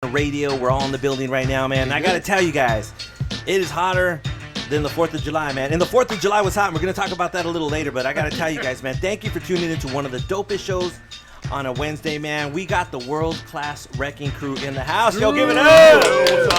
Eyekon Radio. We're all in the building right now, man. And I got to tell you guys, it is hotter than the 4th of July, man. And the 4th of July was hot, and we're going to talk about that a little later. But I got to tell you guys, man, thank you for tuning into one of the dopest shows on a Wednesday, man. We got the world-class Wrecking Crew in the house. Yo, give it up!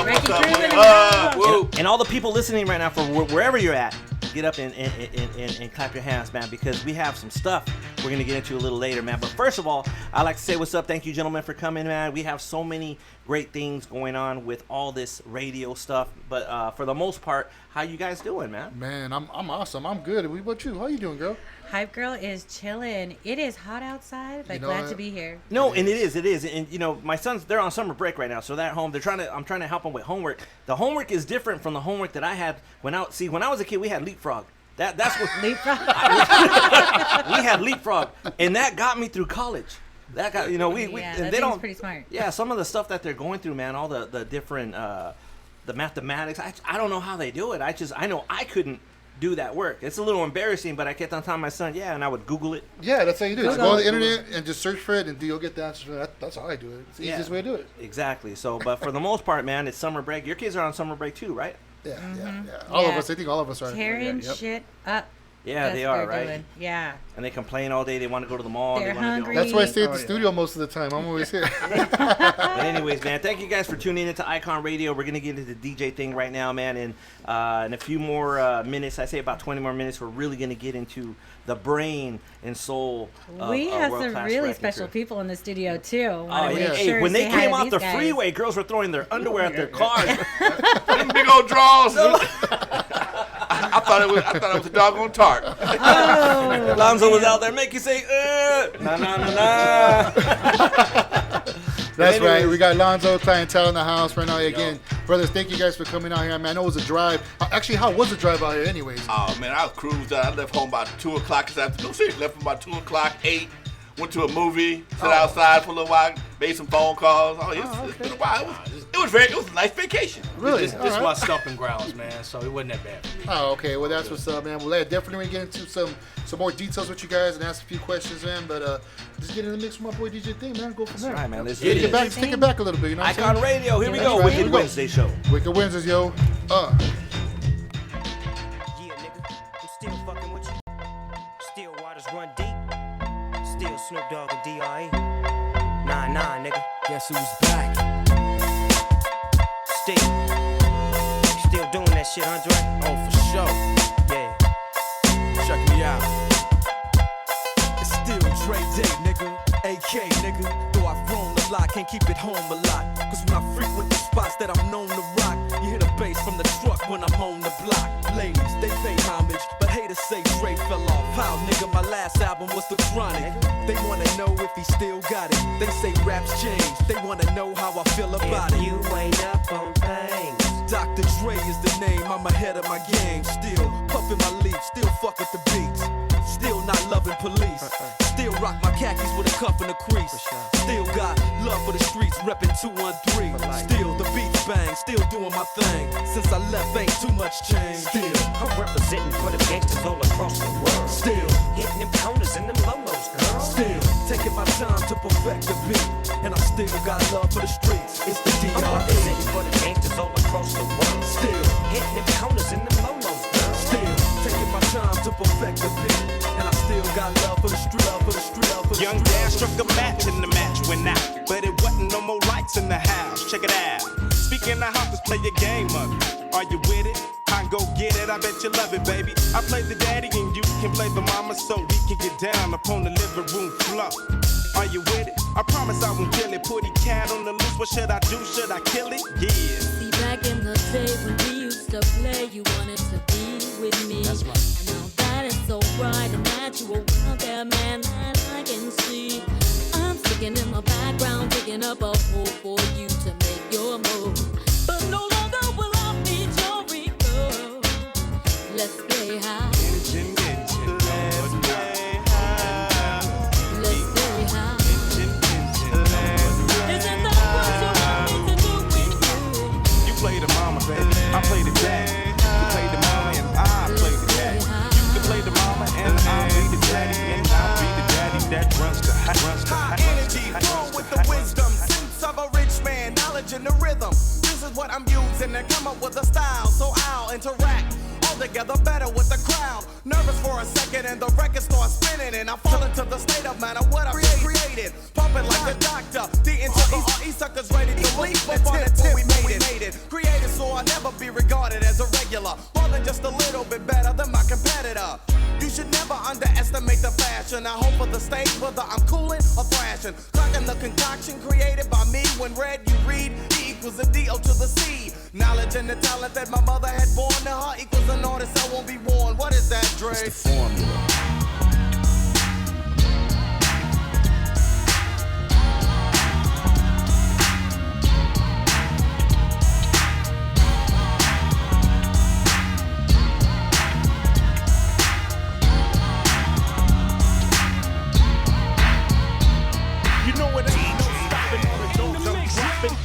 Wrecking Crew in the house. And all the people listening right now from wherever you're at, get up and clap your hands, man, because we have some stuff we're going to get into a little later, man. But first of all, I'd like to say what's up. Thank you, gentlemen, for coming, man. We have so many great things going on with all this radio stuff. But for the most part, how you guys doing, man? Man, I'm awesome. I'm good. What about you? How you doing, girl? Hype Girl is chilling. It is hot outside, but glad to be here. No, and it is. And, you know, my sons, they're on summer break right now, so they're at home. I'm trying to help them with homework. The homework is different from the homework that I had when I was a kid, we had leapfrog. That's what leapfrog. We had leapfrog, and that got me through college. That got, you know, we and they don't pretty smart. Yeah, some of the stuff that they're going through, man, all the different the mathematics. I don't know how they do it. I know I couldn't do that work. It's a little embarrassing, but I kept on telling my son, and I would Google it. Yeah, that's how you do it. Just go on the internet and just search for it, and you'll get the answers for that. That's how I do it. It's the easiest way to do it. Exactly. So, but for the most part, man, it's summer break. Your kids are on summer break too, right? Yeah. All of us. I think all of us are. Tearing shit up. Yeah, they are, right? Doing. Yeah. And they complain all day. They want to go to the mall. They're hungry. That's why I stay at the studio most of the time. I'm always here. But anyways, man, thank you guys for tuning into Eyekon Radio. We're going to get into the DJ thing right now, man. And in a few more minutes, I say about 20 more minutes, we're really going to get into the brain and soul of we have some really special crew. people in the studio, too. Oh, yeah. Hey, when they came off the freeway, girls were throwing their underwear at their cars. Them big old draws. I thought it was a doggone tart. Oh, Lonzo was out there. Make you say, nah. That's right. We got Lonzo clientele in the house right now. Again, brothers, thank you guys for coming out here. Man, I know it was a drive. Actually, how was the drive out here anyways? Oh, man, I cruised out. I left home about 2 o'clock this afternoon. Seriously, left about 2 o'clock, 8. Went to a movie, sat outside for a little while, made some phone calls. It's been a while. It was a nice vacation. Really? This is my stomping grounds, man, so it wasn't that bad for me. Oh, okay. Well, that's what's up, man. We'll definitely get into some more details with you guys and ask a few questions, man. But just get in the mix with my boy DJ Thing, man. Go from there. All right, man. Let's take get it. Take it back a little bit, you know what I'm saying? Eyekon Radio. Here we go. Right. Wicked Wednesday show. Wicked Wednesdays, yo. Yeah, nigga, I'm still fucking with you. Still waters run deep. Still Snoop Dogg and D.R.E. Nah, nigga. Guess who's back? Still doing that shit, Andre? Oh, for sure. Yeah. Check me out. It's still Dre Day, nigga. AK, nigga. Though I've grown a lot, can't keep it home a lot. Cause when I frequent the spots that I'm known to rock, you hear the bass from the truck when I'm on the block. Ladies, they pay homage, but haters say Dre fell off. How, nigga, my last album was The Chronic. They wanna know if he still got it. They say raps change, they wanna know how I feel about If it. you ain't up on things, Dr. Dre is the name, I'm ahead of my game. Still puffin' my leaf, still fuck with the beats. Still not loving police. Still rock my khakis with a cuff and a crease. Still got love for the streets, reppin' 213. Still the beats bang, still doing my thing. Since I left, ain't too much change. Still, I'm representing for the gangsters all across the world. still, Hitting them counters and them lolos, girl. still taking my time to perfect the beat. And I still got love for the streets. It's the I'm D.R.E. representing for the gangsters all across the world. Still, Hitting them counters and them lolos, girl. still taking my time to perfect the beat. And I still got love for the street, love for the street, love for the Young street. Dad struck a match and the match went out. But it wasn't no more lights in the house. Check it out. Speaking of hoppers, play your game of it. Are you with it? I go get it, I bet you love it, baby. I play the daddy and you can play the mama so we can get down upon the living room floor. Are you with it? I promise I won't kill it. Put a cat on the loose, what should I do? Should I kill it? Yeah. See, back in the day when we used to play, you wanted to be with me. That's right. And now that it's so bright and natural out there, man, that I can see. I'm sticking in the background, picking up a hole for you to make your move. But no longer will I need your ego. Let's play high. Let's play high. Isn't that what you want me to do with you? You play the mama, baby. I play the daddy. You play the mama and I play the daddy. You can play the mama and I'll be the daddy. And I'll be the daddy that runs the high. High energy, flow with the wisdom, sense of a rich man, knowledge in the rhythm. This is what I'm using to come up with a style, so I'll interact altogether better with the crowd. Nervous for a second and the record starts spinning, and I fall into the state of matter what I've created. Pumping like a doctor, D into the RE suckers ready to leap up on it till we made it. Created so I'll never be regarded as a regular, more than just a little bit better than my competitor. You should never underestimate the fashion. I hope for the stage whether I'm cooling or thrashing. Clocking the concoction created by me. When read, you read E equals a D-O to the C. Knowledge and the talent that my mother had born to her equals an artist I won't be born. What is that, Dre? It's the formula.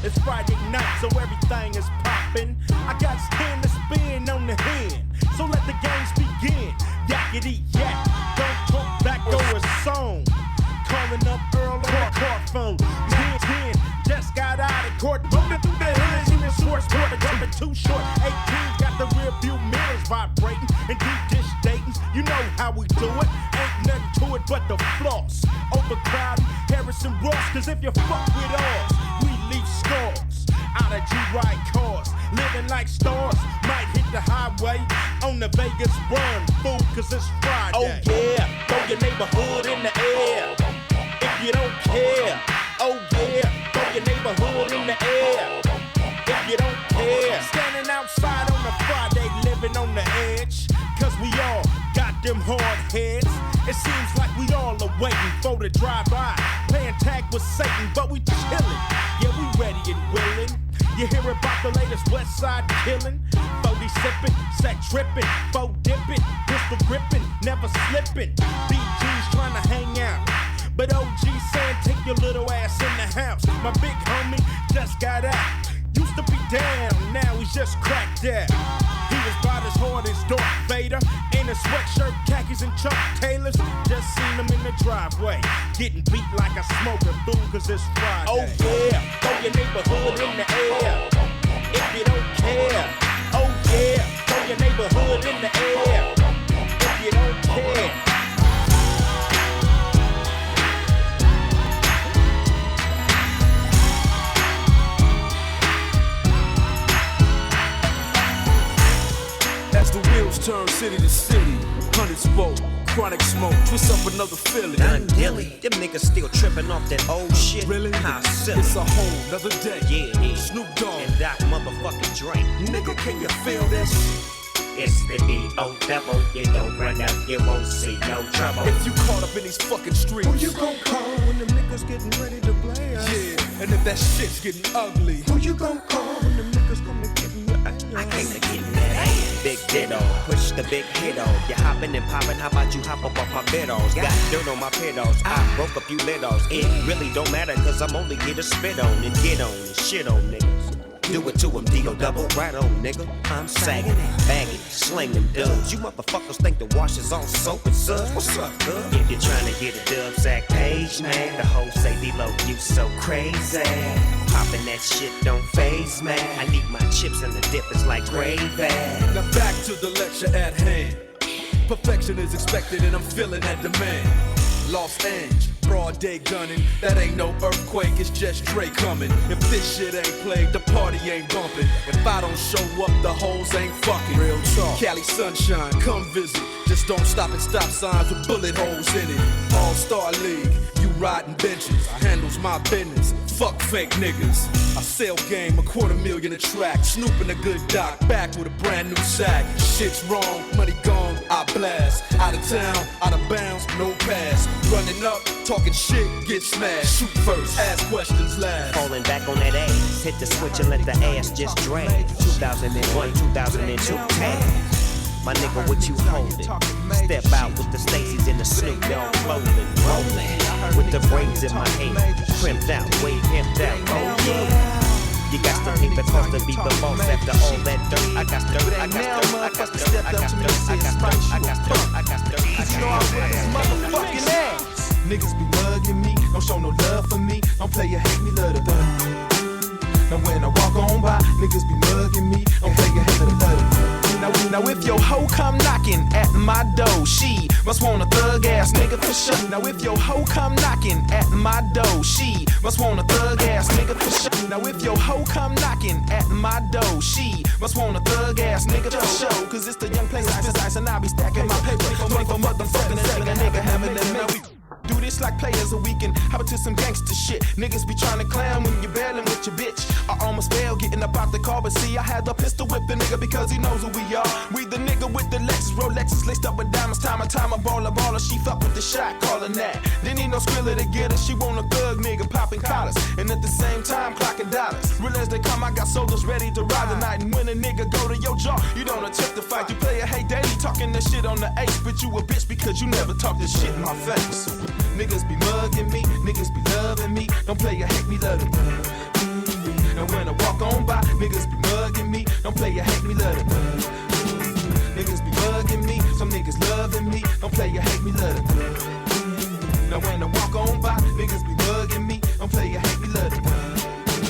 It's Friday night, so everything is poppin'. I got stand to spin on the hand, so let the games begin. Yakety yak, don't talk back over a song. Calling up Earl on the court phone. 10, just got out of court, rolling through the hills in the short sport, jumping too short. 18 got the rear view mirrors vibrating and deep dish datings. You know how we do it, ain't nothing to it but the floss. Overcrowding Harrison Ross, cause if you fuck with ours, we leave scars out of G-Ride cars, living like stars. Might hit the highway on the Vegas run, fool, cause it's Friday. Oh yeah, throw your neighborhood in the air if you don't care. Oh yeah, throw your neighborhood in the air if you don't care. Standing outside on a Friday, living on the edge, cause we all got them hard heads. It seems like we all are waiting for the drive-by, playing tag with Satan, but we chillin'. Yeah, we ready and willing. You hear about the latest West Side killing? 40 sippin', set trippin', 4 dippin', pistol grippin', never slippin'. BG's trying to hang out, but OG saying take your little ass in the house. My big homie just got out. Used to be down, now he's just cracked out. He was about as hard as Darth Vader, in a sweatshirt, khakis, and Chuck Taylors. Just seen him in the driveway, getting beat like a smoker, fool, cause it's Friday. Oh yeah, throw your neighborhood in the air if you don't care. Oh yeah, throw your neighborhood in the air if you don't care. As the wheels turn city to city, hundreds vote, chronic smoke, twist up another Philly. Done dilly, them niggas still tripping off that old shit. Really? How silly. It's a whole nother day. Yeah. Snoop Dogg and Doc motherfucking Drake. Nigga, can you feel this? It's the D.O. devil. You don't run up, you won't see no trouble. If you caught up in these fucking streets, who you gon' call when them niggas getting ready to play us? Yeah, and if that shit's getting ugly, who you gon' call when them niggas come to get in your ass? I came to get in that ass. Big ditto, push the big hit on. You hopping and popping, how about you hop up off my pedals? Got dirt on my pedals, I broke a few littles. It really don't matter, cause I'm only here to spit on and get on and shit on niggas. Do it to him, D.O. double, right on, nigga. I'm sagging, bagging, sling them dubs. You motherfuckers think the wash is all soap and suds. What's up, cuz? If you're trying to get a dub sack page, man, the hoes say D-Lo, you so crazy. Popping that shit don't phase, man. I need my chips and the dip is like gravy. Now back to the lecture at hand. Perfection is expected and I'm feeling that demand. Los Angeles, broad day gunning. That ain't no earthquake, it's just Dre coming. If this shit ain't played, the party ain't bumping. If I don't show up, the hoes ain't fucking. Real talk. Cali sunshine, come visit. Just don't stop at stop signs with bullet holes in it. All-Star League, you riding benches. Handles my business. Fuck fake niggas. I sell game, $250,000 a track. Snoop and a good doc, back with a brand new sack. Shit's wrong, money gone, I blast. Out of town, out of bounds, no pass. Running up, talking shit, get smashed. Shoot first, ask questions last. Falling back on that ass, hit the switch and let the ass just drag. 2001, 2002, tag. My nigga, what you holding? Step out with the Stacy's in the Snoop Dogg clothing. Rolling with the braids in my hair. Crimped out, way pimped out, oh yeah. You got to think the cost to be the boss after all that dirt. I got dirt, I got dirt, I got dirt, I got dirt, I got dirt, I got dirt, I got dirt, motherfucking ass. Niggas be mugging me, don't show no love for me. Don't play you hate me, love the Now when I walk on by, niggas be mugging me. I'm playing heavy love. Now if your hoe come knocking at my door, she must want a thug ass nigga for sure. Now if your hoe come knocking at my door, she must want a thug ass nigga for sure. Now if your hoe come knocking at my door, she must want a thug ass nigga for sure. Cause it's the young players, ice, and I be stacking my paper. 24 motherfucking and selling a nigga having a make. Do this like players a weekend. Hop into some gangster shit. Niggas be trying to clown when you're bailing with your bitch. I almost failed getting up out the car, but see, I had to pistol whip the nigga because he knows who we are. We the nigga with the Lexus, Rolexes laced up with diamonds. Time and time, a baller. She fuck with the shot, calling that. Didn't need no Skrilla to get her. She want a thug nigga popping collars, and at the same time clocking dollars. Real as they come, I got soldiers ready to ride the night. And when a nigga go to your jaw, you don't attempt to fight. You play a hey daily, talking that shit on the ace, but you a bitch because you never talk this shit in my face. Niggas be mugging me, niggas be loving me. Don't play a hate me, love it. And when I walk on by, niggas be mugging me. Don't play a hate me, love it. Niggas be mugging me, some niggas loving me. Don't play a hate me, love it. Now when I walk on by, niggas be mugging me. Don't play a hate me, love it.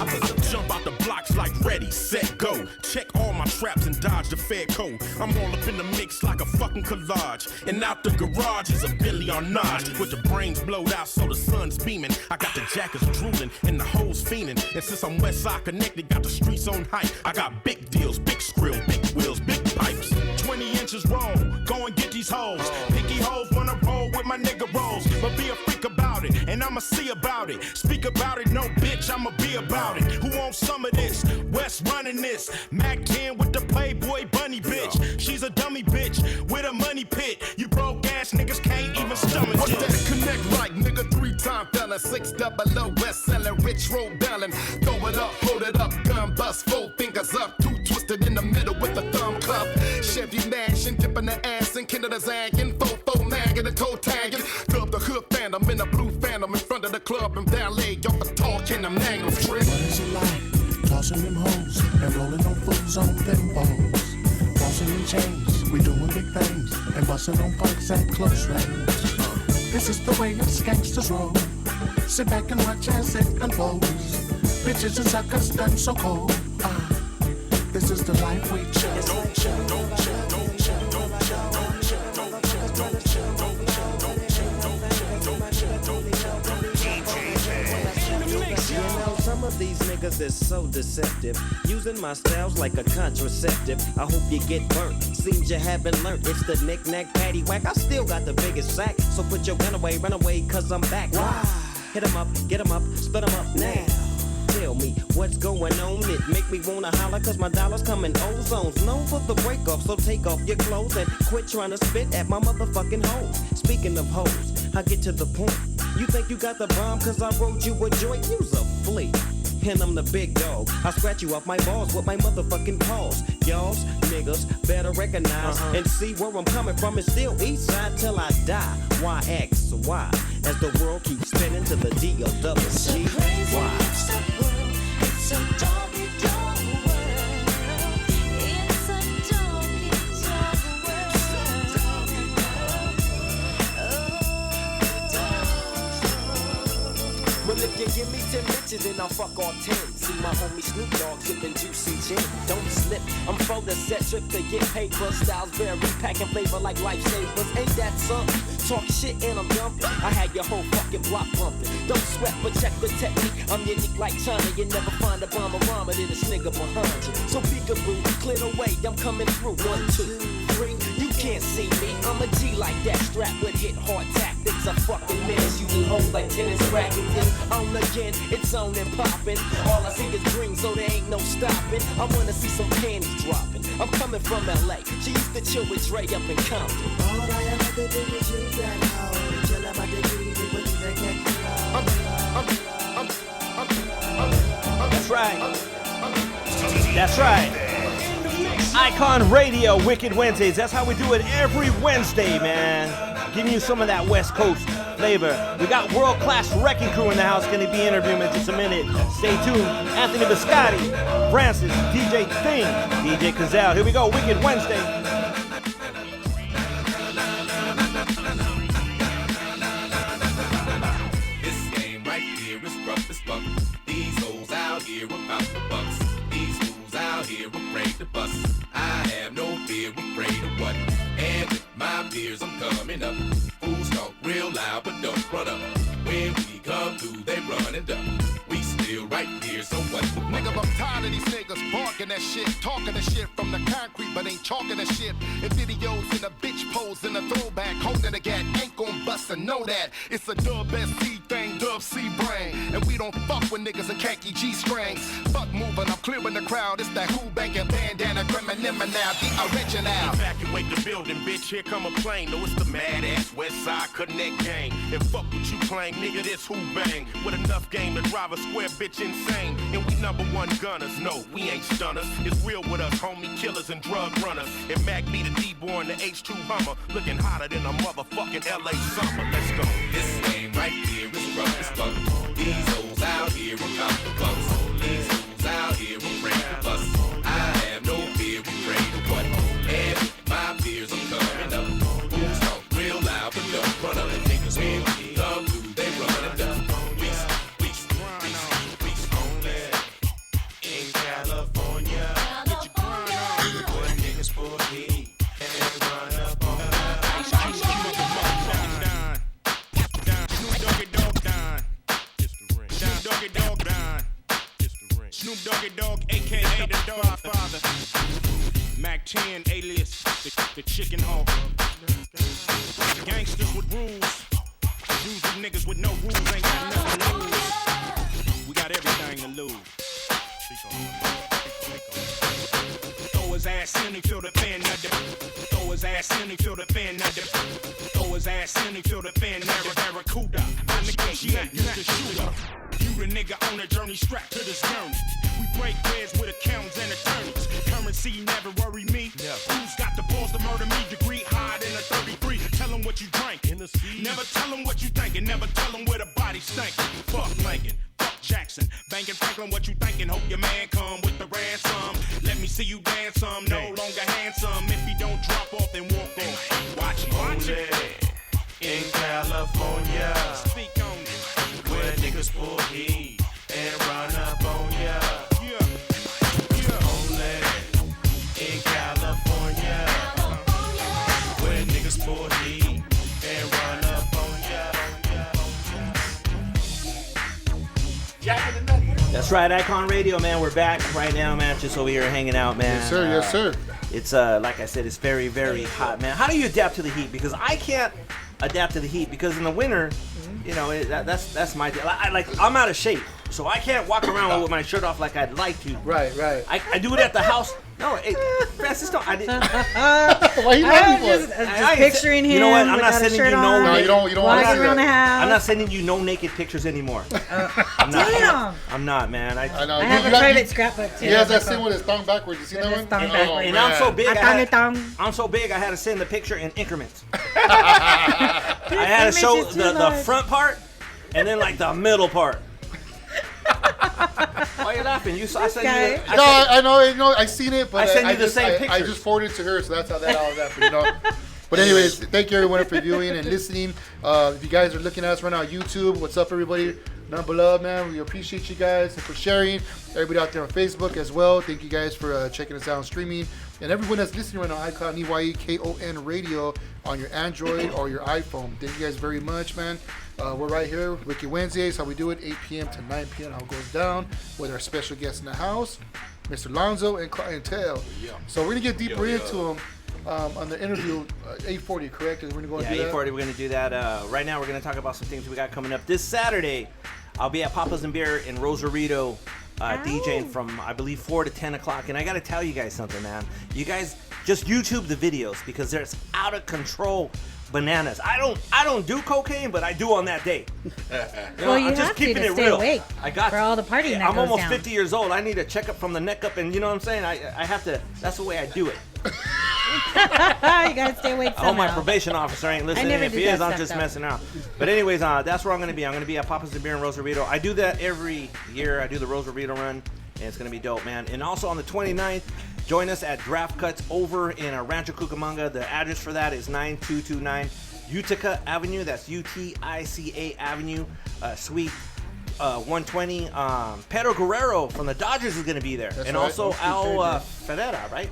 I jump out the blocks like ready, set, go. Check all my traps and dodge the Fed code. I'm all up in the mix like a fucking collage. And out the garage is a Billy on Notch with the brains blowed out so the sun's beaming. I got the jackets drooling and the hoes fiending. And since I'm West Side connected, got the streets on hype. I got big deals, big skrill, big wheels, big pipes. 20 inches roll, go and get these hoes. Picky hoes wanna roll with my nigga rolls. But be a freak about it, and I'ma see about it. Speak about it, no bitch, I'ma be about it. Who wants some of this? West running this. Mac 10 with the Playboy bunny bitch. She's a dummy bitch with a money pit. You broke ass niggas can't even stomach What's it. that connect right, nigga? 3-time felon, 600 West selling, rich road ballin'. Throw it up, hold it up, gun bust, 4 fingers up, 2 twisted in the middle with the thumb cup. Chevy mashing, dipping the ass and Canada zagging, 4-4 nagging, the toe tagging. Club the hood phantom in a blue phantom in front of the club and valet off the talking, I'm nagging trip. What is it like? Tossing them hoes and rolling on fools on them balls. Bossing in chains, we doing big things and busting on punks at close range. This is the way us gangsters roll. Sit back and watch as it unfolds. Bitches and suckers done so cold. This is the life we chose. Some of these niggas is so deceptive, using my styles like a contraceptive. I hope you get burnt. Seems you haven't learned. It's the knick-knack, paddywhack. I still got the biggest sack. So put your gun away, run away, cause I'm back. Why? Hit 'em up, get 'em up, split 'em up now. Tell me what's going on. It make me wanna holler cause my dollars come in ozones. Known for the break off, so take off your clothes and quit trying to spit at my motherfucking hoes. Speaking of hoes, I get to the point. You think you got the bomb cause I wrote you a joint? You's a flea. And I'm the big dog. I scratch you off my balls with my motherfucking paws. Y'all's niggas better recognize and see where I'm coming from. It's still east side till I die. Why X? Why? As the world keeps spinning to the D-O-double-G. Why? It's a doggy dog world. It's a doggy dog world. Well, if you give me 10 bitches, then I'll fuck all 10. See my homie Snoop Dogg sipping juicy gin. Don't slip, I'm for the set trip to get paper. Styles vary, packing flavor like lifesavers. Ain't that something? Talk shit and I'm dumping. I had your whole fucking block pumping. Don't sweat, but check the technique. I'm unique like China. You never find a bomber rhymer than this nigga behind you. So peekaboo, clear the way, I'm coming through. 1, 2, 3. You can't see me. I'm a G like that, strapped with hit hard tactics. A fucking menace, you can hold like tennis rackets. On again, it's on and popping. All I see is green, so there ain't no stopping. I wanna see some panties dropping. I'm coming from LA. She used to chill with Dre up in Compton. All I ever could do is use that hoe. Chill about the greedy with the That's right. That's right. Eyekon Radio, Wicked Wednesdays. That's how we do it every Wednesday, man. Giving you some of that West Coast flavor. We got world-class wrecking crew in the house going to be interviewing in just a minute. Stay tuned. Anthony Biscotti, Francis, DJ Thing, DJ Cazale. Here we go, Wicked Wednesday. This game right here is rough as fuck. These hoes out here about to fuck. walking that shit, talking that shit from the concrete, but ain't chalking that shit. In videos in a bitch pose in a throwback, holding a gat, ain't gon' bust and know that. It's a dub SC thing, dub C brain. And we don't fuck with niggas in khaki G-strings. Fuck moving, I'm clearing the crowd. It's that who banking bandana, Gremlin now, the original. Evacuate the building, bitch, here come a plane. No, it's the mad-ass West Side Connect gang. And fuck what you claim, nigga, this who bang. With enough game to drive a square bitch insane. And we #1 gunners, no, we ain't stunners. It's real with us, homie, killers and drug runners. And Mac be the D-born, the H2 Hummer. Looking hotter than a motherfucking LA summer. Let's go. This game right here is rough as fuck. These hoes out here about the bucks. These hoes out here will bring the bus. I have no fear, we pray to what? And my fears are coming up. Who's talk real loud, but don't run up. Niggas when we come through, they run it up. We only in California. Get your grind on. Boy, niggas for heat and run up on us. Snoop Doggy Dogg, a.k.a. the Dog Father. Mac 10, alias the Chicken Hawk. Gangsters with rules. Usually niggas with no rules ain't got nothing to lose. We got everything to lose. Throw his ass in, he feel the fan under. Throw his ass in, he feel the fan under. Throw his ass in, he feel the fan Barracuda. I negotiate, used to shoot up. You the nigga on a journey strapped to this journey. We break breads with accountants and attorneys. Currency never worry me. Who's got the balls to murder me? Degree higher than a 33. Tell them what you drank. Never tell them what you thinking. Never tell them where the body stinking. Fuck Lincoln. Fuck Jackson. Banking Franklin, what you thinking? Hope your man come with the ransom. Let me see you dance some. No longer handsome. If he don't drop off, then walk off. Watch it. Watch it. In California. Speak on it. Where niggas pull heat and run up on ya. Only in California. Where niggas pull heat and run up on ya. That's right, Eyekon Radio, man. We're back right now, man. Just over here hanging out, man. Yes, sir. Yes, sir. It's like I said, it's very, very hot, man. How do you adapt to the heat? Because I can't adapt to the heat because in the winter, you know, that's my deal. I'm out of shape, so I can't walk around with my shirt off like I'd like to. Right. I do it at the house. No, hey, Francis, don't. I didn't. Why you laughing for? Just picturing him. You know what? I'm not sending you no. No, you don't want to see around the that. house. I'm not sending you no naked pictures anymore. I'm not. Damn. I'm not, man. I know. I have a private scrapbook too. He has that scene with his thumb backwards. You see that one? Thumb backwards. And I'm so big. I'm so big. I had to send the picture in increments. I had to show the front part and then like the middle part. Why are you laughing? I sent you. I know. I seen it, but I sent you the same picture. I just forwarded it to her, so that's how that all happened. You know. But anyways, thank you everyone for viewing and listening. If you guys are looking at us right now on YouTube, what's up, everybody? None but love, man. We appreciate you guys and for sharing. Everybody out there on Facebook as well. Thank you guys for checking us out on streaming. And everyone that's listening right now, Eyekon, Eyekon Radio on your Android or your iPhone. Thank you guys very much, man. We're right here, Wiki Wednesdays, how we do it, 8 p.m. to 9 p.m. how it goes down with our special guests in the house, Mr. Lonzo and Clientele. Yeah. So we're going to get deeper into them on the interview, 8:40, correct? We're going to go and do that? 8:40, we're going to do that. Right now, we're going to talk about some things we got coming up. This Saturday, I'll be at Papa's and Beer in Rosarito, DJing from, I believe, 4 to 10 o'clock. And I got to tell you guys something, man. You guys just YouTube the videos because there's out of control bananas. I don't do cocaine, but I do on that day. Well, you have to stay awake. I got for all the partying that I'm goes almost down. 50 years old. I need a checkup from the neck up, and you know what I'm saying? I have to. That's the way I do it. You gotta stay awake somehow. Oh, my probation officer ain't listening. If he is, I'm just messing around. But anyways, that's where I'm gonna be. I'm gonna be at Papa's and Beer in Rosarito. I do that every year. I do the Rosarito run, and it's gonna be dope, man. And also on the 29th, join us at Draft Cuts over in Rancho Cucamonga. The address for that is 9229 Utica Avenue. That's UTICA Avenue, Suite 120. Pedro Guerrero from the Dodgers is going to be there. That's and right. also Al Ferreira, right?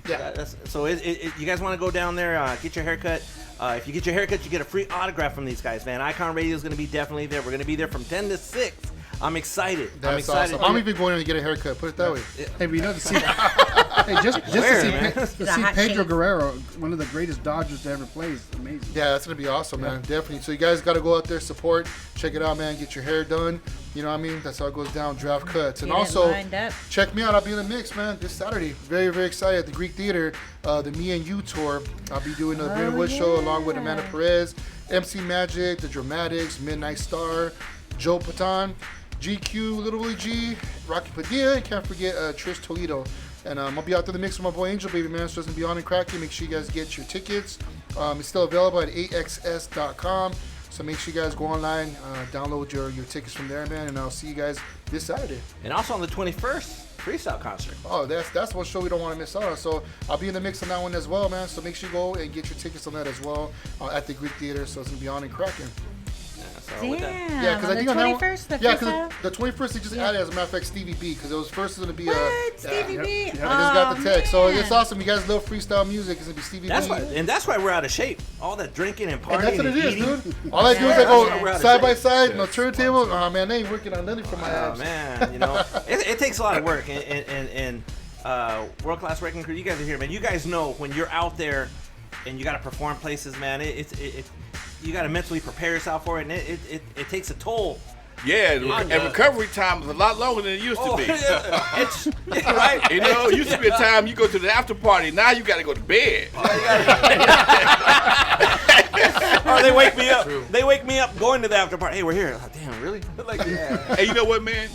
Yeah. So you guys want to go down there, get your haircut. If you get your haircut, you get a free autograph from these guys, man. Eyekon Radio is going to be definitely there. We're going to be there from 10 to 6. I'm excited. I'm That's excited. awesome. I'm even going in to get a haircut. Put it that way. Hey, but you know, to see, hey, just Where, to man? see Pedro Guerrero, one of the greatest Dodgers to ever play, is amazing. Yeah, that's gonna be awesome, man. Definitely. So you guys got to go out there, support, check it out, man. Get your hair done. You know what I mean? That's how it goes down. Draft cuts, and Get it also lined up. check me out. I'll be in the mix, man, this Saturday. Very, very excited at the Greek Theater, the Me and You tour. I'll be doing the Brandon Wood show along with Amanda Perez, MC Magic, The Dramatics, Midnight Star, Joe Patan, GQ, Little Willie G, Rocky Padilla, and can't forget Trish Toledo. And I'll be out there in the mix with my boy Angel Baby, man. So it's gonna be on and cracking. Make sure you guys get your tickets. It's still available at axs.com. So make sure you guys go online, download your tickets from there, man. And I'll see you guys this Saturday. And also on the 21st, freestyle concert. Oh, that's one show we don't want to miss out on. So I'll be in the mix on that one as well, man. So make sure you go and get your tickets on that as well at the Greek Theater. So it's gonna be on and cracking. Damn. Yeah, because I think on on the that 21st, the yeah, freestyle? because the 21st they just added, as a matter of fact, Stevie B, because it was first going to be Stevie B? I just got the text, so man. it's awesome. You guys love freestyle music. It's gonna be Stevie That's B. why, and that's why we're out of shape. All that drinking and partying. And that's what it is, eating. dude. All I do is I That's why we're go out of side by shape. side, no turntable. Oh man, they ain't working on nothing for my Oh abs. man, you know, it takes a lot of work. And World Class Wrecking Crew, you guys are here, man. You guys know when you're out there and you got to perform places, man. You got to mentally prepare yourself for it, and it takes a toll. Yeah, and recovery time is a lot longer than it used to be. Yeah. It's right. You know, it used to be a time you go to the after party. Now you got to go to bed. Or they wake me up. They wake me up going to the after party. Hey, we're here. Like, damn, really? Like, Hey, you know what, man?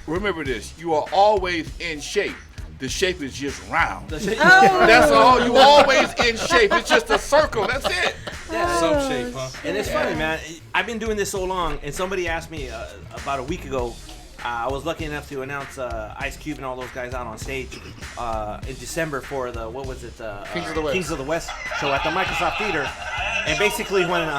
Remember this. You are always in shape. The shape is just round. That's all. You always in shape. It's just a circle. That's it. Some shape, huh? And it's funny, man. I've been doing this so long, and somebody asked me about a week ago. I was lucky enough to announce Ice Cube and all those guys out on stage in December for the Kings of the West show at the Microsoft Theater. And basically, when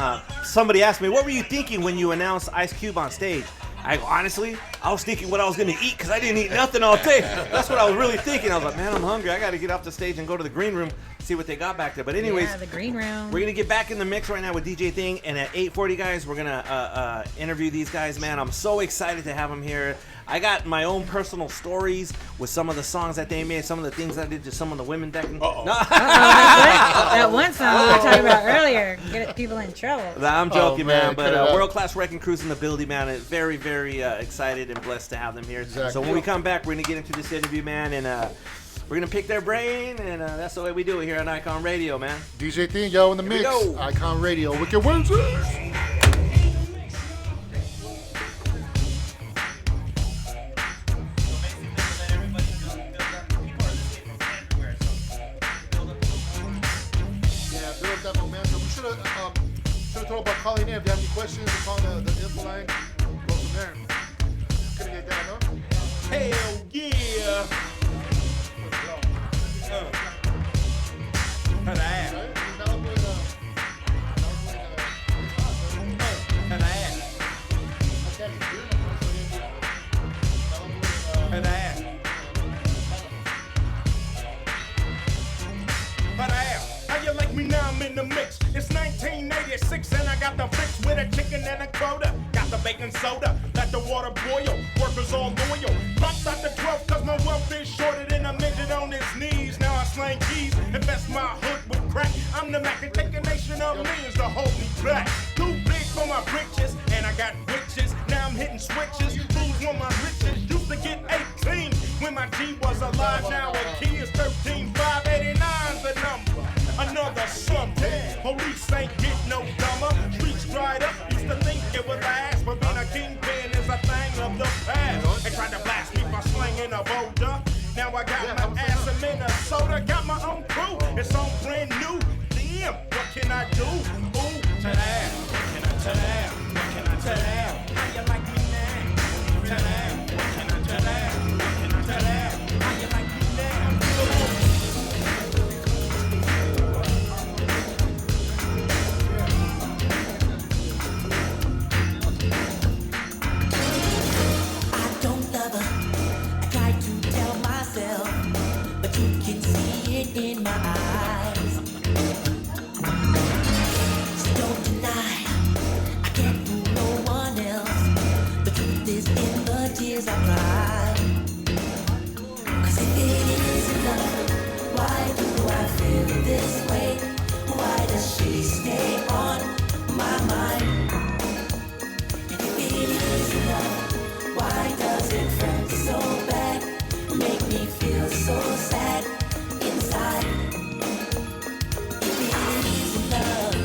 somebody asked me, "What were you thinking when you announced Ice Cube on stage?" I go, honestly, I was thinking what I was going to eat because I didn't eat nothing all day. That's what I was really thinking. I was like, man, I'm hungry. I got to get off the stage and go to the green room, see what they got back there. But anyways, the green room. We're going to get back in the mix right now with DJ Thing. And at 8:40, guys, we're going to interview these guys, man. I'm so excited to have them here. I got my own personal stories with some of the songs that they made, some of the things I did to some of the women that can... That one song we were talking about earlier, get people in trouble. I'm joking, man. But World Class Wrecking Crew's in the building, man. Very, very excited and blessed to have them here. Exactly. So when we come back, we're going to get into this interview, man, and we're going to pick their brain, and that's the way we do it here on Eyekon Radio, man. DJ Thing, y'all in the mix. Eyekon Radio. Wicked Wednesday. Talk about calling in. If you have any questions, call the info line. Go from there. Couldn't get down, no? Hell yeah! How you like me now? I'm in the mix. It's 1986 and I got the fix with a chicken and a quota. Got the baking soda, let the water boil. Workers all loyal. Pops out the 12 cause my wealth is shorter than a midget on his knees. Now I slang keys, invest my hood with crack. I'm the Mac and take a nation of millions to hold me back. Too big for my britches and I got witches. Now I'm hitting switches. Fools want my riches. Used to get 18 when my G was alive. Now a key is 13. 589's the number. Another something. Police ain't get no dumber. Streets dried up. Used to think it was ass, but being a kingpin is a thing of the past. They tried to blast me for slinging a boulder. Now I got my ass in Minnesota. Got my own crew. It's all brand new. Damn, what can I do? Ooh, to that. What can I tell that? What can I tell that? How you like me now? Tell that. What can I tell that? What can I tell that? How you like me now? In my eyes, so don't deny, I can't fool no one else. The truth is in this way? Why does she stay on my mind? And if it is love, why does it hurt so bad? Make me feel so sad inside. If it is love.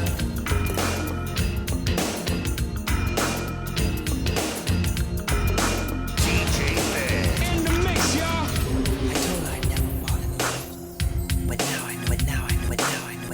In the mix, y'all. I told her I'd never fall in love. But now I know it, now I know it, now I know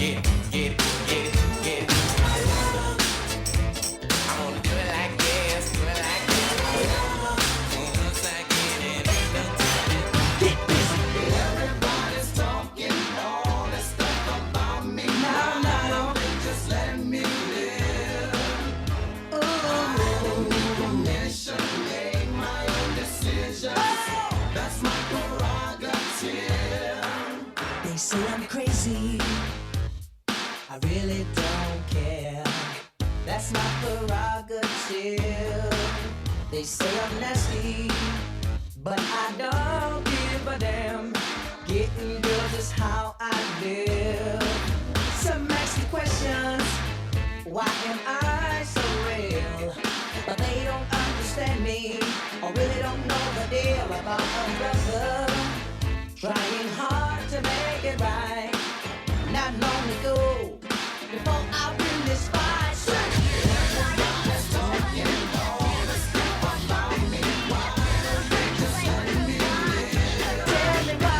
get it, get it, get it, get it. I wanna do it like this, do it like this. Once I get it, ain't no time. Get busy. Everybody's talking all this stuff about me. Now, they just let me live. Permission, make my own decisions. That's my prerogative. They say I'm crazy. I really don't care. That's my prerogative. They say I'm nasty, but I don't give a damn. Getting girls is how I live. Some ask me questions. Why am I so real? But they don't understand me, or really don't know the deal about a brother trying hard to make it right. Not long ago, before I win this fight. Everybody's talking all this stuff about me. Why don't they just let me live? Tell me why.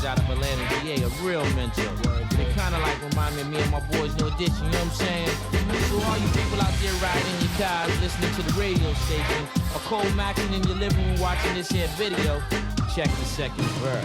Out of Atlanta, GA, a real mentor. They kind of like remind me of me and my boys, New Edition, you know what I'm saying? So all you people out there riding in your cars, listening to the radio station, or cold maxing in your living room watching this here video, check the second verse.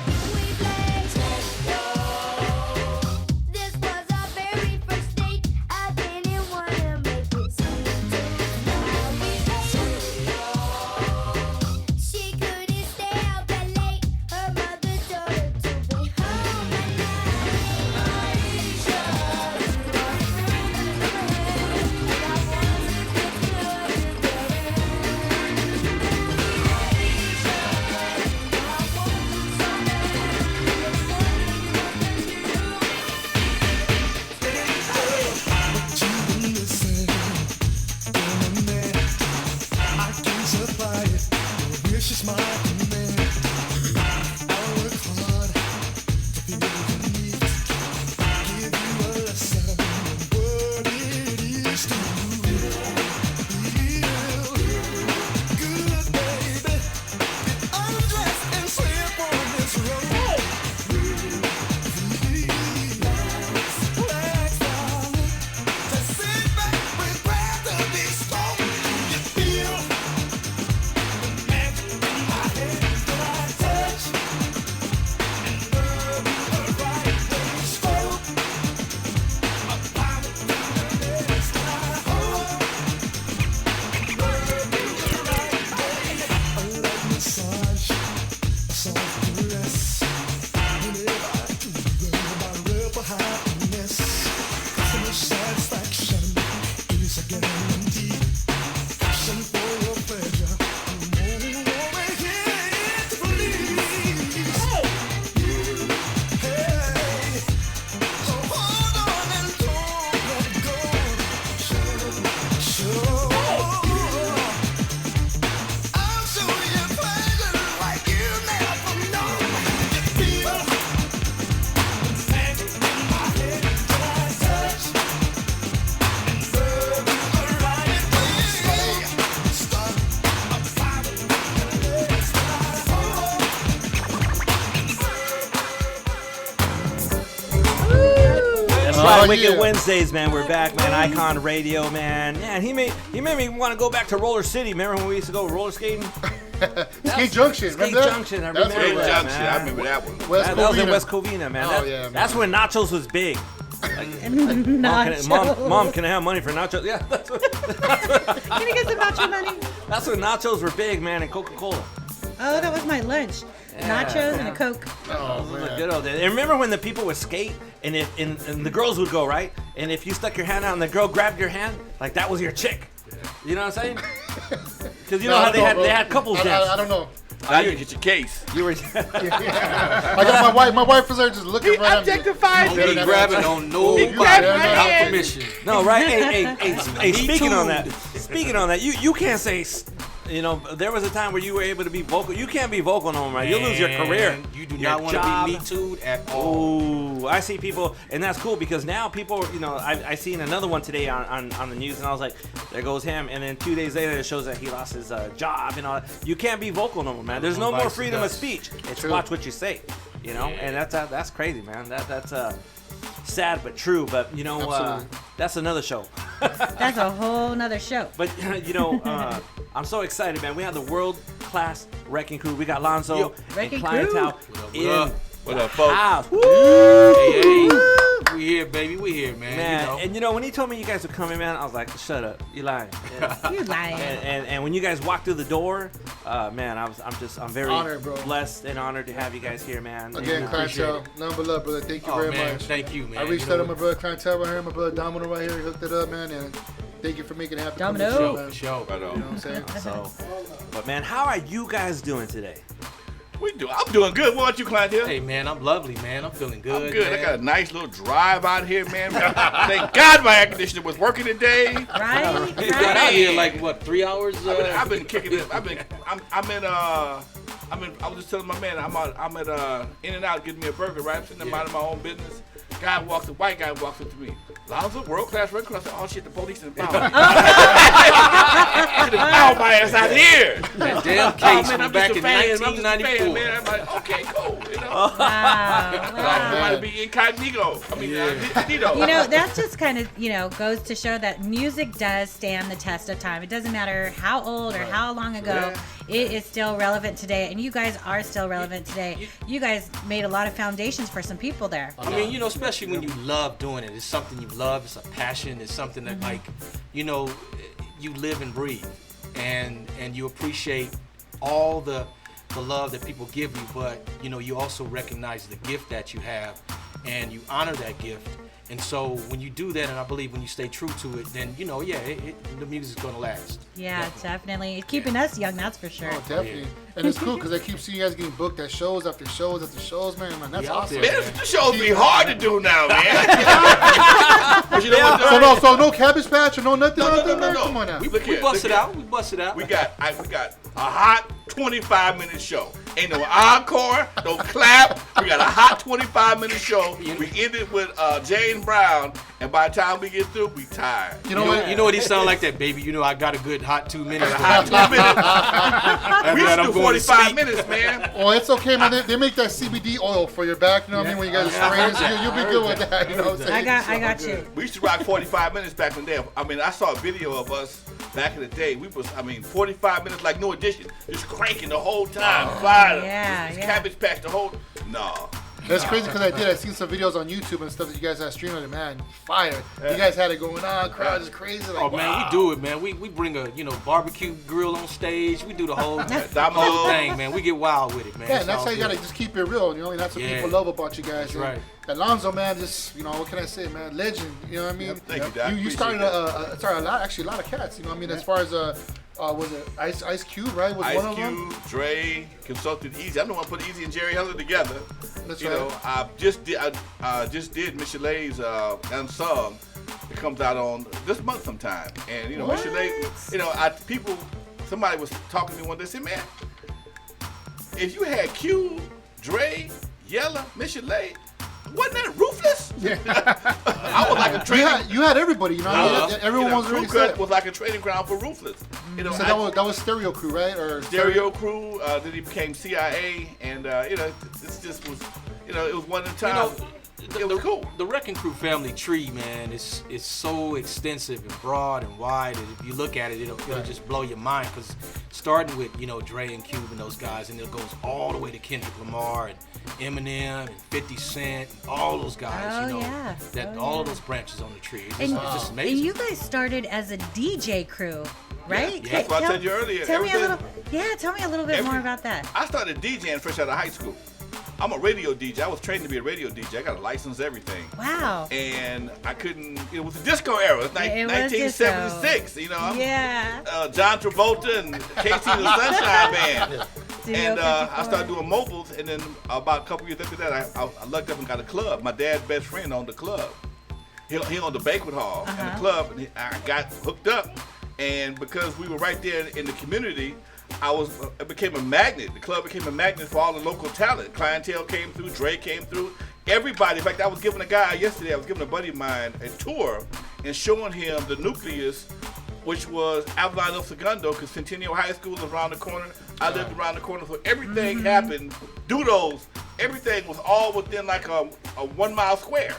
Wicked Wednesdays, man. We're back, man. Eyekon Radio, man. Man, he made me want to go back to Roller City. Remember when we used to go roller skating? Skate Junction, Skate remember that? Junction, I That's remember Skate what it was. that, Junction, man. I remember that one. West That was in Covina. West Covina, man. Oh, yeah, man. That's when nachos was big. Nachos. Mom, can I have money for nachos? Yeah, that's what, Can I get some nacho money? that's when nachos were big, man, and Coca-Cola. Oh, that was my lunch. Nachos and a Coke. Oh, Those were the man. good old days. And remember when the people would skate and the girls would go, right? And if you stuck your hand out and the girl grabbed your hand, like that was your chick. You know what I'm saying? Because you know how they had couples dance. I don't know. Now you get your case. You were. I got my wife was there just looking right at me. Don't be grabbing on nobody without permission. No, right? Hey, speaking on that, you can't say. You know, there was a time where you were able to be vocal. You can't be vocal no more, man. You'll lose your career. You do your not want job. to be Me Too'd at all. Oh, I see people, and that's cool because now people, you know, I seen another one today on the news, and I was like, there goes him. And then 2 days later, it shows that he lost his job and all that. You can't be vocal no more, man. There's no more freedom of speech. It's watch what you say, you know, and that's crazy, man. That's sad but true. But you know, that's another show. That's a whole nother show. But you know, I'm so excited, man. We have the world-class wrecking crew. We got Lonzo and Wrecking Clientele in What up, the folks? house. Hey, we here, baby. We here, man. Man, You know. and you know when he told me you guys were coming, man, I was like, "Shut up, you lying." Yeah. You lying. And when you guys walked through the door, man, I'm very Honored, bro. blessed and honored to have you guys here, man. Again, And, Clientele, none but love, brother. Thank you very man, much. thank you, man. I reached You know out to my brother Clientele right here, my brother Domino right here. He hooked it up, man, and thank you for making it happen. Domino. Come to the show, man. Show. Right on. You know what I'm saying? so, but man, how are you guys doing today? I'm doing good. What about you, Clientele? Hey, man, I'm lovely, man. I'm feeling good. I'm good. Man. I got a nice little drive out here, man. Thank God my air conditioner was working today. Right? You got out here like what, 3 hours? I've been kicking it. I was just telling my man, I'm at In-N-Out getting me a burger, right? I'm sitting there minding my own business. White guy walks up to me. Lonzo, world-class record. I said, oh shit, the police done found me. Should have found my ass out here. That damn case man, from I'm back just in a fan. 1994. Man, I'm like, okay, cool. You know, Wow. I might be incognito. Incognito. You know, that's just kind of, goes to show that music does stand the test of time. It doesn't matter how old or how long ago, it is still relevant today. And you guys are still relevant today. You guys made a lot of foundations for some people there. I mean, especially when you love doing it. It's something you love. It's a passion. It's something that, you live and breathe. And you appreciate all the love that people give you. But, you also recognize the gift that you have. And you honor that gift. And so when you do that, and I believe when you stay true to it, then, the music's going to last. Yeah, definitely. It's keeping us young, that's for sure. Oh, definitely. And it's cool because I keep seeing you guys getting booked at shows after shows after shows, man. That's awesome. Man, the shows be hard to do now, man. But you know what? So no Cabbage Patch or no nothing? No. Come on now. We bust it out. We bust it out. We got a hot 25-minute show. Ain't no encore, no clap. We got a hot 25-minute show. We ended with James Brown, and by the time we get through, we tired. You know what he sound like that, baby? I got a good hot 2 minutes. Hot 2 minutes. We should do 45 minutes, man. Oh, it's okay, man. They make that CBD oil for your back. You know what I mean? When you guys are spraying, you'll be good with that. You know what I'm saying? I got you. We used to rock 45 minutes back in the day. I mean, I saw a video of us back in the day. 45 minutes like No Edition, just cranking the whole time. Fire. Cabbage Patch the whole. No. That's crazy because I seen some videos on YouTube and stuff that you guys had streamed on it, man. Fire. You guys had it going on. Crowd is crazy. Like, oh, man, we do it, man. We bring a, barbecue grill on stage. We do the whole thing, man. We get wild with it, man. Yeah, and that's how you got to just keep it real. And that's what people love about you guys. That's right. Alonzo, man, just, what can I say, man? Legend. You know what I mean? Thank you, Doc. You started a lot of cats. You know what I mean? As far as was it Ice Cube, right? Was one of them? Ice Cube, Dre, Consulted Easy. I'm the one who put Easy and Jerry Heller together. That's right. I just did Michelet's Unsung. It comes out on this month sometime. And Michelet, somebody was talking to me one day, said, man, if you had Cube, Dre, Yella, Michelet, wasn't that Ruthless? Yeah. I was like a training. You had everybody, everyone was really set. Was like a training ground for Ruthless. So that was Stereo Crew, right? Or Stereo Crew. Then he became CIA, and this just was, it was one of the times. It was cool. The Wrecking Crew family tree, man, is so extensive and broad and wide. And if you look at it, it'll just blow your mind because starting with, you know, Dre and Cube and those guys, and it goes all the way to Kendrick Lamar and Eminem and 50 Cent and all those guys, you know, all of those branches on the tree. It's just amazing. And you guys started as a DJ crew, right? Yeah, that's what I said you earlier. Tell me a little bit more about that. I started DJing fresh out of high school. I'm a radio DJ. I was trained to be a radio DJ. I got a license, everything. Wow. And I couldn't, it was the disco era. It was 1976, you know. John Travolta and KT the Sunshine Band. And I started doing mobiles, and then about a couple years after that, I lucked up and got a club. My dad's best friend owned the club. He owned the banquet hall and the club, and I got hooked up. And because we were right there in the community, it became a magnet. The club became a magnet for all the local talent. Clientele came through, Dre came through, everybody. In fact, I was giving a buddy of mine a tour and showing him the nucleus, which was Avalon El Segundo, because Centennial High School was around the corner. I lived around the corner, so everything happened. Doodles, everything was all within like a 1 mile square.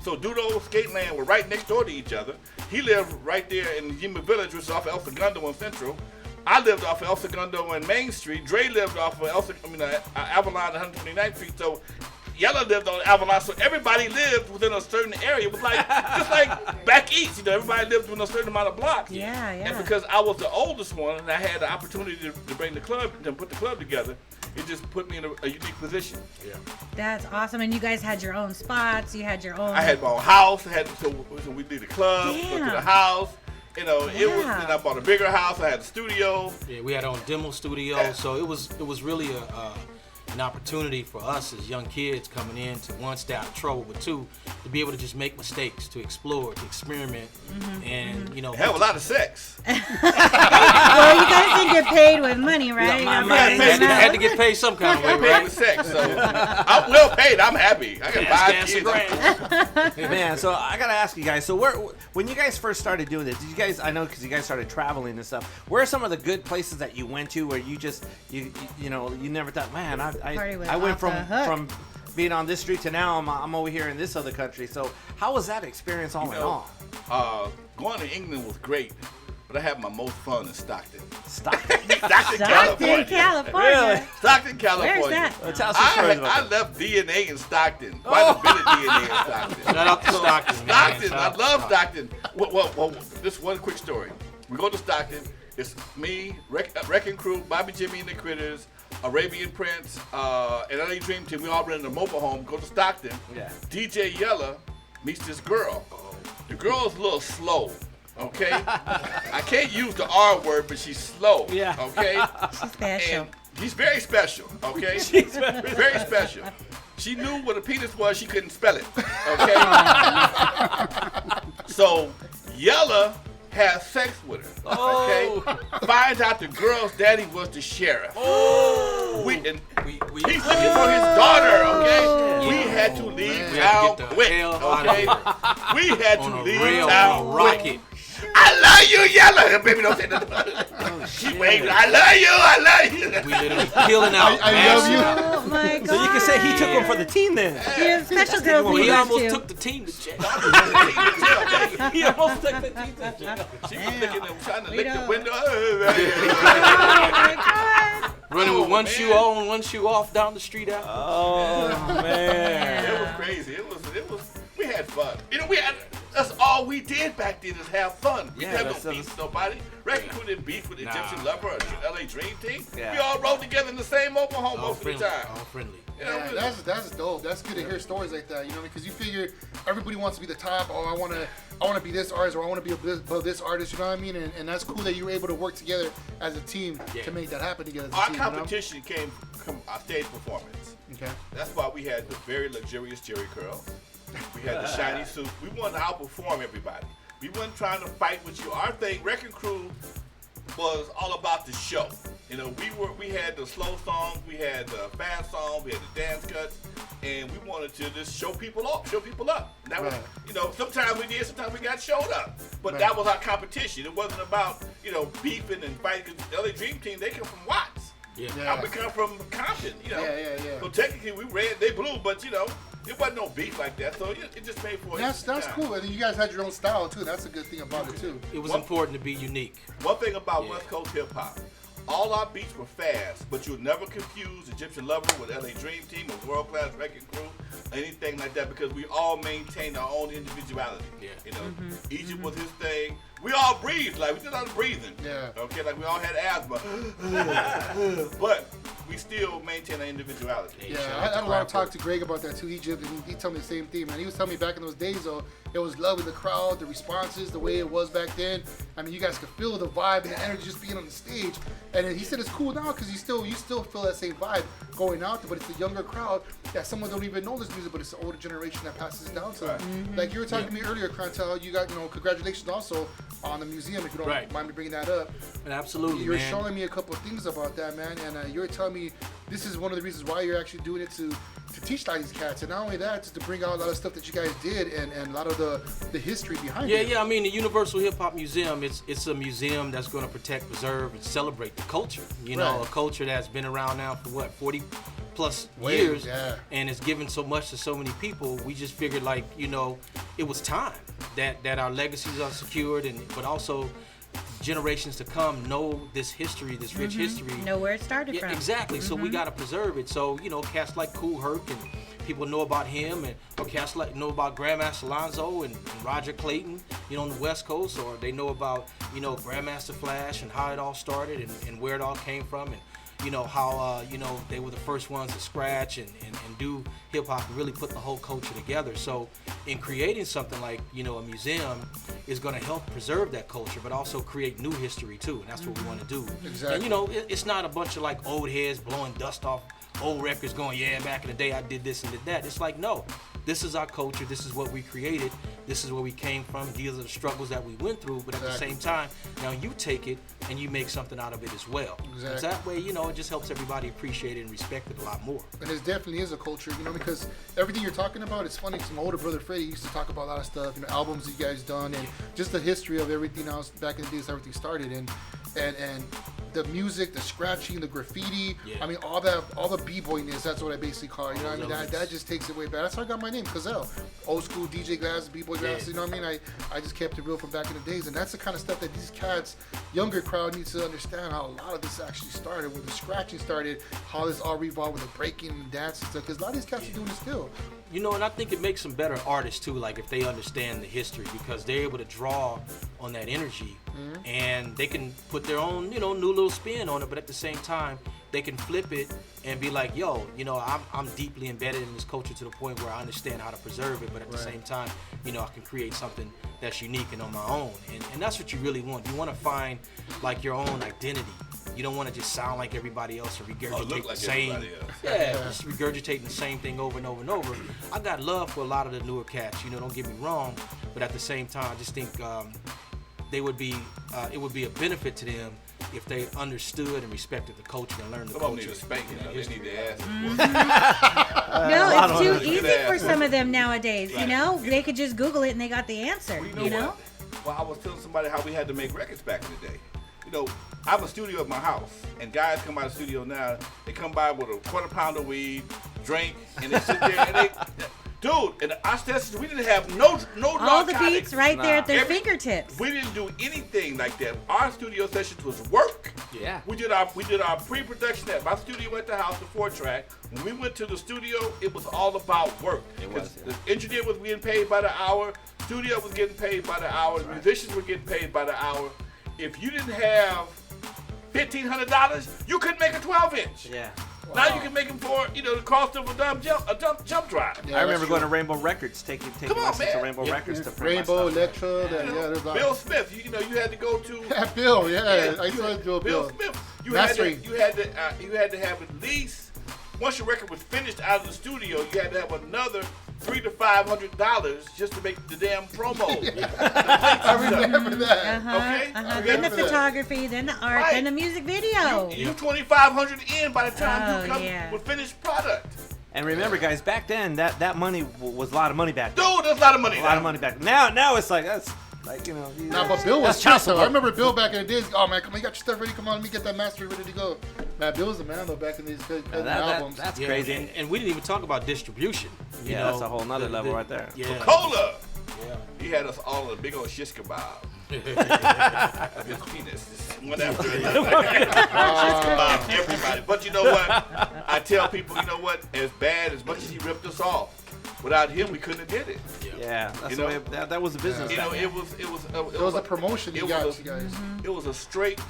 So Doodles, Skateland were right next door to each other. He lived right there in Yuma Village, which is off El Segundo and Central. I lived off of El Segundo and Main Street. Dre lived off of Avalon and 129th Street. So Yella lived on Avalon. So everybody lived within a certain area. It was like just like back east. You know, everybody lived within a certain amount of blocks. Yeah. And because I was the oldest one, and I had the opportunity to bring the club, to put the club together, it just put me in a unique position. Yeah. That's awesome. And you guys had your own spots. You had your own. I had my own house. So we did the club, go to the house. You know, it was. Then I bought a bigger house. I had a studio. Yeah, we had our own demo studio. So it was really an opportunity for us as young kids coming in to, one, stay out of trouble, but two, to be able to just make mistakes, to explore, to experiment, and, you know. Have a lot of sex. Well, you guys didn't get paid with money, right? Had to get paid some kind of way, right? Paid with sex, so I'm well paid. I'm happy. I got 5 kids. Man, so I gotta ask you guys. So when you guys first started doing this, did you guys? I know because you guys started traveling and stuff. Where are some of the good places that you went to where you just you never thought, man, I went from being on this street to now I'm over here in this other country. So how was that experience all in all? Going to England was great, but I had my most fun in Stockton. Stockton, California. Really? Stockton, California. Where's that? Tell us some stories about I left DNA in Stockton. Quite a bit of DNA in Stockton. Shout out to Stockton. Stockton, I love Stockton. Well, this one quick story. We go to Stockton. It's me, Wrecking Crew, Bobby Jimmy and the Critters, Arabian Prince, and LA Dream Team. We all rent in a mobile home, go to Stockton. Yeah. DJ Yella meets this girl. The girl's a little slow, okay? I can't use the R word, but she's slow, okay? She's special. And she's very special, okay? She's very special. She knew what a penis was, she couldn't spell it, okay? So Yella has sex with her, okay? Finds out the girl's daddy was the sheriff. He's looking for his daughter, okay? We had to leave town quick, okay? We had to leave town quick. I love you, Yella. Baby, don't say nothing. She waved. I love you. We literally peeling out. I love you. Oh my God. So you can say he took him for the team then. Yeah, special girls. He almost took the team to jail. He almost took the team to jail. She was trying to lick the window. Oh my God. Running with one shoe on, one shoe off down the street out. Oh man. It was crazy. It was. We had fun. You know, that's all we did back then is have fun. We didn't have no beef with nobody. Wrecking Crew didn't beef with Egyptian Lover or LA Dream Team. Yeah. We all rode together in the same mobile home most of the time. All friendly. You know, that's dope. That's good to hear stories like that, you know, because you figure everybody wants to be the top. Oh, I want to be this artist, or I want to be above this artist. You know what I mean? And that's cool that you were able to work together as a team to make that happen together. As a Our team, competition came from our stage performance. Okay. That's why we had the very luxurious Jerry curls. We had the shiny suits. We wanted to outperform everybody. We weren't trying to fight with you. Our thing, Wrecking Crew, was all about the show. You know, we had the slow songs, we had the fast songs, we had the dance cuts, and we wanted to just show people up. And that was, you know, sometimes we did, sometimes we got showed up. But that was our competition. It wasn't about, you know, beefing and fighting. Because LA Dream Team, they come from Watts. Yeah. We come from Compton, you know. Yeah. So technically we red, they blue, but you know, it wasn't no beef like that. So it just made for That's cool. And you guys had your own style too. That's a good thing about it too. It was important to be unique. One thing about West Coast hip hop, all our beats were fast, but you'll never confuse Egyptian Lover with LA Dream Team or World Class Wrecking Crew, or anything like that, because we all maintained our own individuality. Yeah. You know, Egypt was his thing. We all breathed, like we did all the breathing. Yeah. Okay, like we all had asthma, but we still maintain our individuality. Yeah, I had a long talk to Greg about that too. Egypt, and he told me the same thing, man. He was telling me back in those days, though, it was love with the crowd, the responses, the way it was back then. I mean, you guys could feel the vibe and the energy just being on the stage. And then he said it's cool now because you still feel that same vibe going out there, but it's the younger crowd that someone don't even know this music, but it's the older generation that passes it down to them. Like you were talking to me earlier, Chantel, you got, congratulations also on the museum, if you don't mind me bringing that up. And absolutely, you were man. showing me a couple of things about that, man, and you were telling me this is one of the reasons why you're actually doing it to teach a lot of these cats, and not only that, just to bring out a lot of stuff that you guys did and a lot of the history behind it. Yeah. I mean, the Universal Hip Hop Museum, it's a museum that's going to protect, preserve, and celebrate the culture. You know, a culture that's been around now for what, 40 plus years, and it's given so much to so many people. We just figured, like, it was time that our legacies are secured, but also generations to come know this history, this rich history. Know where it started from. Exactly. So we got to preserve it. So, cats like Kool Herc and people know about him, or cats like know about Grandmaster Alonzo and Roger Clayton, on the West Coast, or they know about, Grandmaster Flash and how it all started and where it all came from, and how they were the first ones to scratch and do hip hop and really put the whole culture together. So in creating something like a museum is going to help preserve that culture, but also create new history too, and that's what we want to do. Exactly. And it's not a bunch of like old heads blowing dust off old records going, yeah, back in the day I did this and did that. It's like, no, this is our culture, this is what we created, this is where we came from, these are the struggles that we went through, but at the same time, now you take it and you make something out of it as well. Exactly. So that way, it just helps everybody appreciate it and respect it a lot more. And it definitely is a culture, because everything you're talking about, it's funny because my older brother Freddie used to talk about a lot of stuff, albums you guys done, and just the history of everything else back in the days, everything started, and the music, the scratching, the graffiti, I mean, all the b-boyness, that's what I basically call it, that just takes it way back. That's how I got my name, Cazell. Old school DJ glasses, b-boy glasses, you know what I mean? I just kept it real from back in the days, and that's the kind of stuff that these cats, younger crowd, needs to understand how a lot of this actually started, where the scratching started, how this all revolved with the breaking and dancing stuff, because a lot of these cats are doing it still. And I think it makes them better artists too, like if they understand the history, because they're able to draw on that energy and they can put their own, new little spin on it, but at the same time, they can flip it and be like, yo, I'm deeply embedded in this culture to the point where I understand how to preserve it, but at the same time, I can create something that's unique and on my own. And that's what you really want. You want to find like your own identity. You don't want to just sound like everybody else or regurgitate the same. Just regurgitating the same thing over and over and over. I got love for a lot of the newer cats. Don't get me wrong, but at the same time, I just think it would be a benefit to them if they understood and respected the culture and learned the culture. Need a spanking. They need to ask. No, it's too easy for some of them nowadays. They could just Google it and they got the answer. Well, I was telling somebody how we had to make records back in the day. I have a studio at my house, and guys come out of the studio now. They come by with a quarter pound of weed, drink, and they sit there and dude, in our sessions, we didn't have no all the beats right there at their fingertips. We didn't do anything like that. Our studio sessions was work. Yeah. We did our pre-production at my studio at the house, the 4-track. When we went to the studio, it was all about work. The engineer was getting paid by the hour. Studio was getting paid by the hour. The musicians were getting paid by the hour. If you didn't have $1,500, you couldn't make a 12-inch. Yeah. Wow. Now you can make them for the cost of a jump drive. Yeah, I remember going to Rainbow Records, taking lessons to Rainbow Records to print Rainbow, my stuff. Electra, there's Bill Smith. You had to go to. Bill, I saw Bill Smith. You had to have at least, once your record was finished out of the studio, you had to have another $300 to $500 just to make the damn promo. I remember that. Okay. Then the photography, then the art, then the music video. You $2,500 in by the time you come with finished product. And remember, guys, back then that money was a lot of money back then. Dude, that's a lot of money. A lot of money back then. Now it's like that's. Nah, but Bill was chill. So I remember Bill back in the days. Oh man, come on, you got your stuff ready. Come on, let me get that master ready to go. Man, Bill was the man though back in these albums. That's crazy. And we didn't even talk about distribution. That's a whole nother level right there. Coca-Cola. Yeah. He had us all in a big old shish kebab. His penis. One after another. Everybody. But you know what? I tell people, you know what? As bad as much as he ripped us off, without him, we couldn't have did it. Yeah, that's You the way, know? that was the business. You know, back it then. was a promotion you guys. It was a straight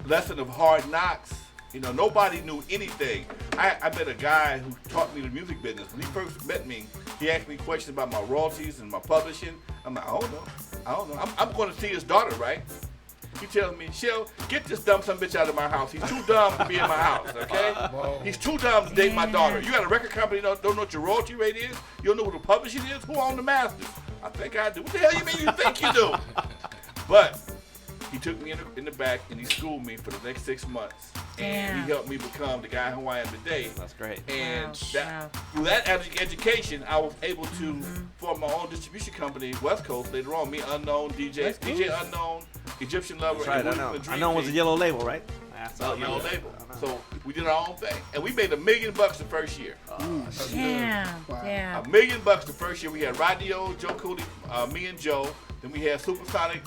lesson of hard knocks. You know, nobody knew anything. I met a guy who taught me the music business. When he first met me, he asked me questions about my royalties and my publishing. I'm like, I don't know. I'm going to see his daughter, right? He tells me, Shell, get this dumb son bitch out of my house. He's too dumb to be in my house, okay? He's too dumb to date my daughter. You got a record company, don't know what your royalty rate is? You don't know who the publishing is? Who own the masters? I think I do. What the hell you mean you think you do? But he took me in the back and he schooled me for the next 6 months. And he helped me become the guy who I am today. That's great. And through that education, I was able to form my own distribution company, West Coast, later on. Me, Unknown, DJ Unknown, Egyptian Lover. That's right, and I know. the Dream Unknown was a Team. yellow label, right? Yellow label. So we did our own thing. And we made $1 million the first year. Damn. $1 million the first year. We had Radio, Joe Cooley, me and Joe. Then we had Supersonic.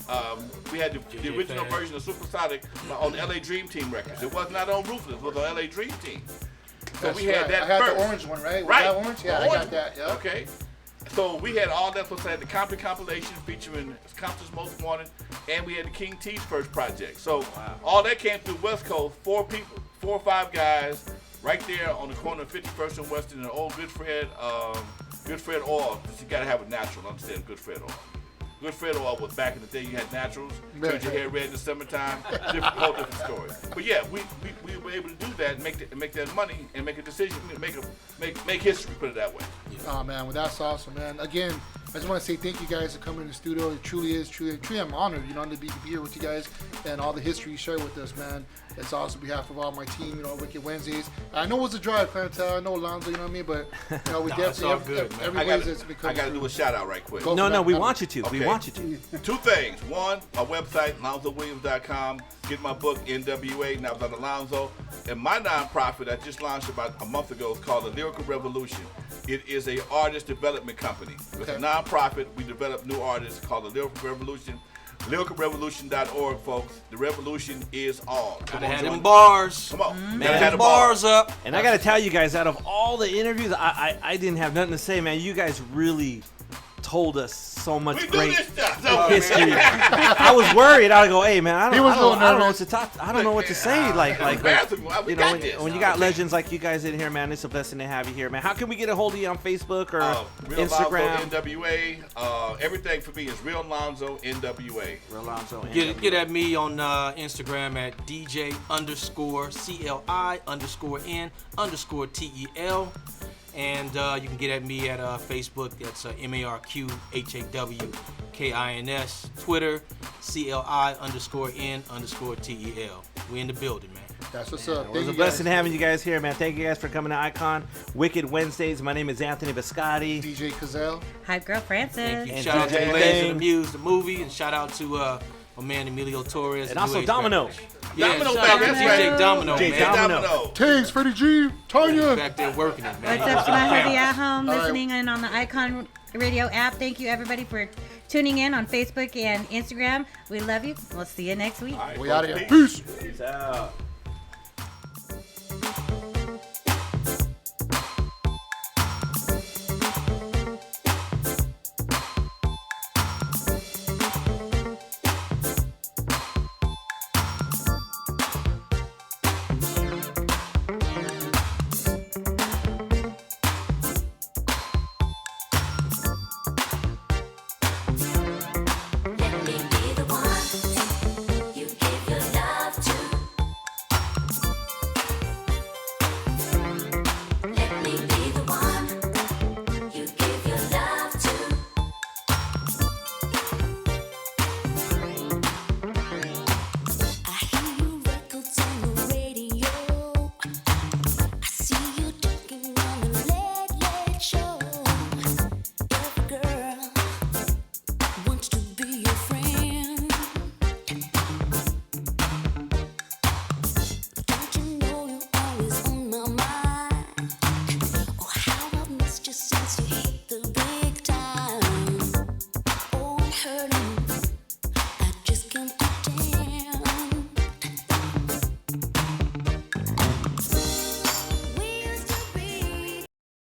We had the original version of Supersonic on the LA Dream Team records. It was not on Ruthless. It was on LA Dream Team. So That's we had right. that I had first. the orange one, right? Was Right. that orange? Yeah, The I got orange that. Yeah. Okay. So we had all that. Plus, I had the Compton compilation featuring Compton's Most Wanted, and we had the King T's first project. So all that came through West Coast. 4 or 5 guys, right there on the corner of 51st and Western, and old Good Fred oil. Because you gotta have a natural. Understand Good Fred oil. Good Fred oil was back in the day. You had naturals, turned your hair red in the summertime. Whole different story. But yeah, we were able to do that and make that money and make a decision, make history. Put it that way. Oh man, well that's awesome, man. Again, I just want to say thank you guys for coming in the studio. It truly I'm honored, to be here with you guys and all the history you share with us, man. It's awesome on behalf of all my team, Wicked Wednesdays. I know it was a drive, clientele. I know Alonzo, you know what I mean? But we definitely everybody's it's become. I got to do a shout out right quick. No, we want you to. Okay. We want you to. 2 things. One, my website, LonzoWilliams.com. Get my book, NWA, now about Alonzo. And my nonprofit I just launched about a month ago is called the Lyrical Revolution. It is a artist development company. It's a nonprofit. We develop new artists called the Lyrical Revolution. LyricalRevolution.org, folks. The revolution is on. Gotta have them bars. Come on. Gotta have the bars up. And I got to tell you guys, out of all the interviews, I didn't have nothing to say, man. You guys really told us so much great history. I was worried. I would go, hey man, I don't know what to talk. I don't know what to say. When you got legends like you guys in here, man, it's a blessing to have you here, man. How can we get a hold of you on Facebook or Real Instagram? Lonzo NWA. Everything for me is Real Lonzo NWA. Real Lonzo NWA. Get at me on Instagram at DJ_CLI_N_TEL. And you can get at me at Facebook. That's MARQHAWKINS. Twitter, CLI_N_TEL. We in the building, man. That's what's up. It was a blessing having you guys here, man. Thank you guys for coming to Eyekon. Wicked Wednesdays. My name is Anthony Biscotti. DJ Cazell. Hype Girl Francis. Thank you. Shout out to Legends of the Muse, the movie, and shout out to my man Emilio Torres. And also Domino. Yeah, Domino, shout out to that's DJ right. Domino, DJ man. Domino. Thanks, Freddie G. Tanya. Back there working it, man. What's up to my hubby at home listening in on the Eyekon Radio app? Thank you, everybody, for tuning in on Facebook and Instagram. We love you. We'll see you next week. We out of here. Peace. Peace out.